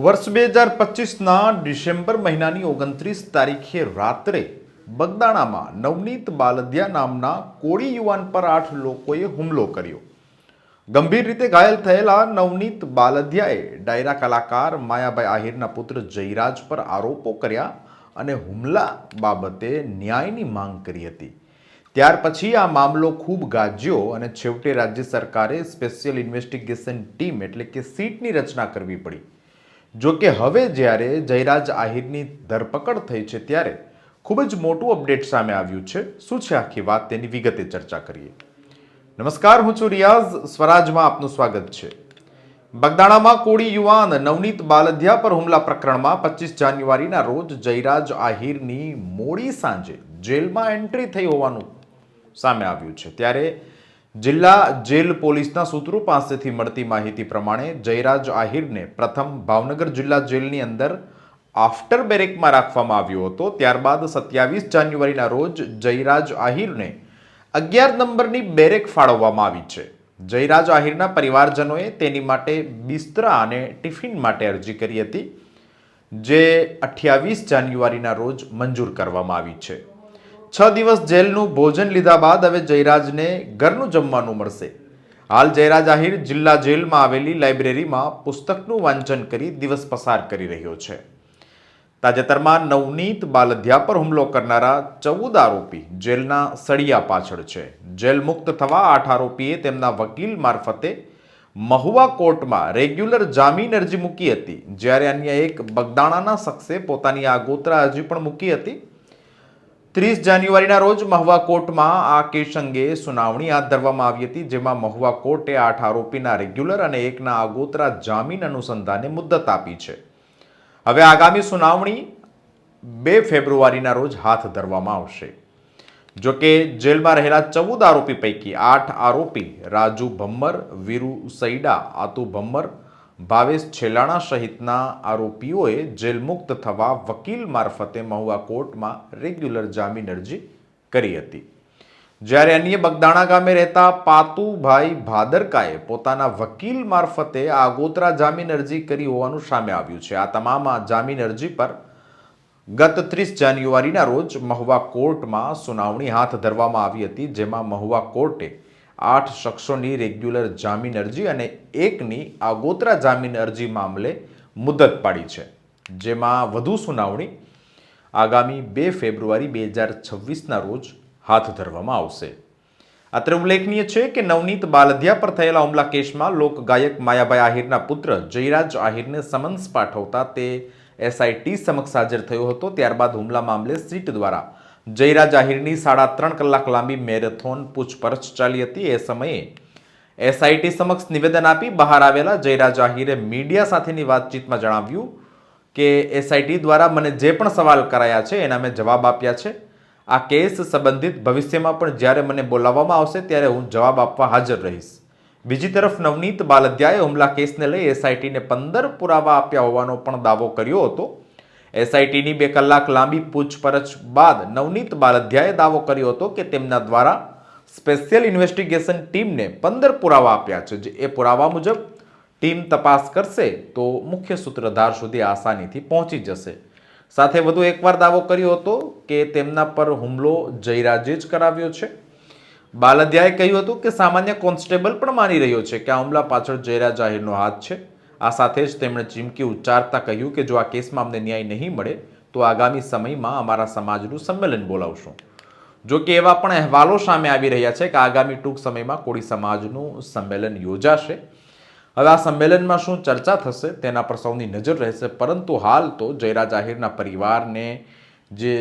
વર્ષ 2025ના ડિસેમ્બર મહિનાની 29 તારીખે રાત્રે બગદાણામાં નવનીત બાલદિયા નામના કોળી યુવાન પર 8 લોકોએ હુમલો કર્યો. ગંભીર રીતે ઘાયલ થયેલા નવનીત બાલદિયાએ ડાયરા કલાકાર માયાભાઈ આહિરના પુત્ર જયરાજ પર આરોપો કર્યા અને હુમલા બાબતે ન્યાયની માંગ કરી હતી. ત્યાર પછી આ મામલો ખૂબ ગાજ્યો અને છેવટે રાજ્ય સરકારે સ્પેશિયલ ઇન્વેસ્ટિગેશન ટીમ એટલે કે સીટની રચના કરવી પડી. જો કે હવે જ્યારે જયરાજ આહિરની ધરપકડ થઈ છે ત્યારે ખૂબ જ મોટું અપડેટ સામે આવ્યું છે. શું છે આખી વાત તેની વિગતે ચર્ચા કરીએ. નમસ્કાર, હું છું રિયાઝ. સ્વરાજમાં આપનું સ્વાગત છે. બગદાણામાં કોળી યુવાન નવનીત બાલદિયા પર હુમલા પ્રકરણમાં 25 જાન્યુઆરીના રોજ જયરાજ આહિરની મોડી સાંજે જેલમાં એન્ટ્રી થઈ હોવાનું સામે આવ્યું છે. ત્યારે જિલ્લા જેલ પોલીસના સૂત્રો પાસેથી મળતી માહિતી પ્રમાણે જયરાજ આહિરને પ્રથમ ભાવનગર જિલ્લા જેલની અંદર આફ્ટર બેરેકમાં રાખવામાં આવ્યો હતો. ત્યારબાદ 27 જાન્યુઆરીના રોજ જયરાજ આહિરને 11 નંબરની બેરેક ફાળવવામાં આવી છે. જયરાજ આહિરના પરિવારજનોએ તેની માટે બિસ્તરા અને ટિફિન માટે અરજી કરી હતી, જે 28 જાન્યુઆરીના રોજ મંજૂર કરવામાં આવી છે. 6 દિવસ જેલનું ભોજન લીધા બાદ હવે જયરાજને ઘરનું જમવાનું મળશે. હાલ જયરાજ આહિર જિલ્લા જેલમાં આવેલી લાઇબ્રેરીમાં પુસ્તકનું વાંચન કરી દિવસ પસાર કરી રહ્યો છે. તાજેતરમાં નવનીત બાલદિયા પર હુમલો કરનારા 14 આરોપી જેલના સળિયા પાછળ છે. જેલ મુક્ત થવા 8 આરોપીએ તેમના વકીલ મારફતે મહુવા કોર્ટમાં રેગ્યુલર જામીન અરજી મૂકી હતી, જ્યારે અન્ય એક બગદાણાના શખ્સે પોતાની આગોતરા અરજી પણ મૂકી હતી. 30 જાન્યુઆરીના રોજ મહુવા કોર્ટમાં આ કેસ અંગે સુનાવણી હાથ ધરવામાં આવી હતી, જેમાં મહુવા કોર્ટે 8 આરોપીના રેગ્યુલર અને એકના આગોતરા જામીન અનુસંધાને મુદ્દત આપી છે. હવે આગામી સુનાવણી 2 ફેબ્રુઆરીના રોજ હાથ ધરવામાં આવશે. જોકે જેલમાં રહેલા 14 આરોપી પૈકી 8 આરોપી રાજુ ભમ્મર, વીરુ સૈડા, આતુ ભમ્મર, ભાવેશ છેલાણા સહિતના આરોપીઓએ જેલ મુક્ત થવા વકીલ મારફતે મહુવા કોર્ટમાં રેગ્યુલર જામીન અરજી કરી હતી. જ્યારે અન્ય બગદાણા ગામે રહેતા પાતુભાઈ ભાદરકાએ પોતાના વકીલ મારફતે આગોતરા જામીન અરજી કરી હોવાનું સામે આવ્યું છે. આ તમામ જામીન અરજી પર ગત 30 જાન્યુઆરીના રોજ મહુવા કોર્ટમાં સુનાવણી હાથ ધરવામાં આવી હતી, જેમાં મહુવા કોર્ટે 8 શખ્સોની રેગ્યુલર જામીન અરજી અને એકની આગોતરા જામીન અરજી મામલે મુદત પાડી છે, જેમાં વધુ સુનાવણી આગામી 2 ફેબ્રુઆરી 2026ના રોજ હાથ ધરવામાં આવશે. અત્રે ઉલ્લેખનીય છે કે નવનીત બાલદિયા પર થયેલા હુમલા કેસમાં લોકગાયક માયાભાઈ આહિરના પુત્ર જયરાજ આહિરને સમન્સ પાઠવતા તે એસઆઈટી સમક્ષ હાજર થયો હતો. ત્યારબાદ હુમલા મામલે સીટ દ્વારા જયરાજ આહિરની 3.5 કલાક લાંબી મેરેથોન પૂછપરછ ચાલી હતી. એ સમયે એસઆઈટી સમક્ષ નિવેદન આપી બહાર આવેલા જયરાજ આહિરે મીડિયા સાથેની વાતચીતમાં જણાવ્યું કે એસઆઈટી દ્વારા મને જે પણ સવાલ કરાયા છે એના મેં જવાબ આપ્યા છે. આ કેસ સંબંધિત ભવિષ્યમાં પણ જ્યારે મને બોલાવવામાં આવશે ત્યારે હું જવાબ આપવા હાજર રહીશ. બીજી તરફ નવનીત બાલદિયાએ હુમલા કેસને લઈ એસઆઈટીને 15 પુરાવા આપ્યા હોવાનો પણ દાવો કર્યો હતો. એસઆઈટીની 2 કલાક લાંબી પૂછપરછ બાદ નવનીત બાલદિયાએ દાવો કર્યો હતો કે તેમના દ્વારા સ્પેશિયલ ઇન્વેસ્ટિગેશન ટીમને 15 પુરાવા આપ્યા છે. જે એ પુરાવા મુજબ ટીમ તપાસ કરશે તો મુખ્ય સૂત્રધાર સુધી આસાનીથી પહોંચી જશે. સાથે વધુ એકવાર દાવો કર્યો હતો કે તેમના પર હુમલો જયરાજે જ કરાવ્યો છે. બાલદિયાએ કહ્યું હતું કે સામાન્ય કોન્સ્ટેબલ પણ માની રહ્યો છે કે આ હુમલા પાછળ જયરાજ આહિરનો હાથ છે. આ સાથે જ તેમણે ચીમકી ઉચ્ચારતા કહ્યું કે જો આ કેસમાં અમને ન્યાય નહીં મળે તો આગામી સમયમાં અમારા સમાજનું સંમેલન બોલાવશું. જો કે એવા પણ અહેવાલો સામે આવી રહ્યા છે કે આગામી ટૂંક સમયમાં કોળી સમાજનું સંમેલન યોજાશે. હવે આ સંમેલનમાં શું ચર્ચા થશે તેના પર સૌની નજર રહેશે, પરંતુ હાલ તો જયરાજ આહિરના પરિવારને જે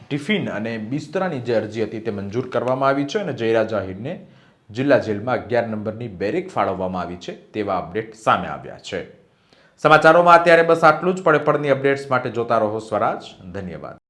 ટિફિન અને બિસ્તરાની જે અરજી હતી તે મંજૂર કરવામાં આવી છે અને જયરાજ આહિરને જિલ્લા જેલમાં 11 નંબરની બેરેક ફાળવવામાં આવી છે તેવા અપડેટ સામે આવ્યા છે. સમાચારોમાં અત્યારે બસ આટલું જ. પડે પડની અપડેટ્સ માટે જોતા રહો સ્વરાજ. ધન્યવાદ.